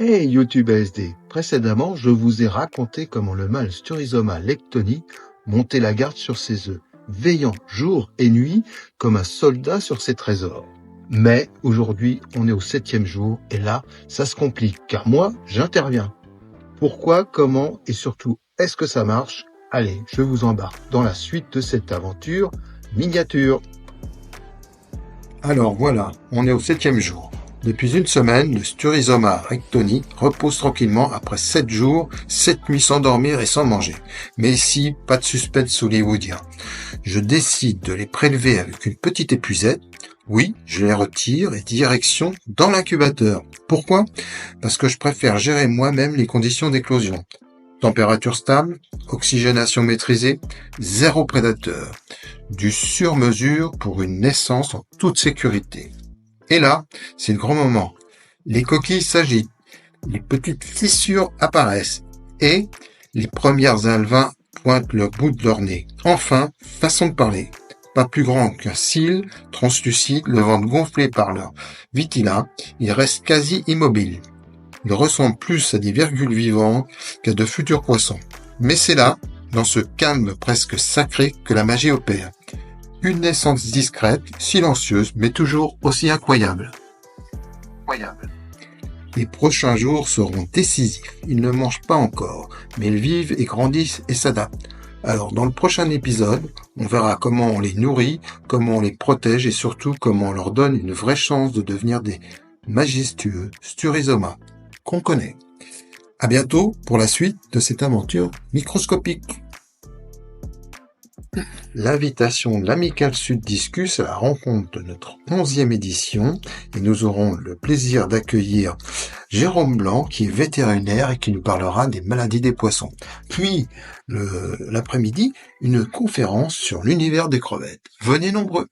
Hey YouTube ASD, précédemment je vous ai raconté comment le mâle Sturizoma lectoni montait la garde sur ses œufs, veillant jour et nuit comme un soldat sur ses trésors. Mais aujourd'hui on est au 7e jour et là ça se complique car moi j'interviens. Pourquoi, comment et surtout est-ce que ça marche? Allez, je vous embarque dans la suite de cette aventure miniature. Alors voilà, on est au 7e jour. Depuis une semaine, le Sturizoma rectoni repose tranquillement après 7 jours, 7 nuits sans dormir et sans manger. Mais ici, pas de suspense hollywoodien. Je décide de les prélever avec une petite épuisette. Oui, je les retire et direction dans l'incubateur. Pourquoi? Parce que je préfère gérer moi-même les conditions d'éclosion. Température stable, oxygénation maîtrisée, zéro prédateur. Du sur-mesure pour une naissance en toute sécurité. Et là, c'est le grand moment. Les coquilles s'agitent, les petites fissures apparaissent et les premières alevins pointent le bout de leur nez. Enfin, façon de parler. Pas plus grand qu'un cil, translucide, le ventre gonflé par leur vitilla, ils restent quasi immobiles. Ils ressemblent plus à des virgules vivantes qu'à de futurs poissons. Mais c'est là, dans ce calme presque sacré, que la magie opère. Une naissance discrète, silencieuse, mais toujours aussi incroyable. Les prochains jours seront décisifs. Ils ne mangent pas encore, mais ils vivent et grandissent et s'adaptent. Alors, dans le prochain épisode, on verra comment on les nourrit, comment on les protège et surtout comment on leur donne une vraie chance de devenir des majestueux Sturizoma qu'on connaît. À bientôt pour la suite de cette aventure microscopique. L'invitation de l'Amicale Sud Discus à la rencontre de notre 11e édition et nous aurons le plaisir d'accueillir Jérôme Blanc qui est vétérinaire et qui nous parlera des maladies des poissons. Puis, l'après-midi, une conférence sur l'univers des crevettes. Venez nombreux!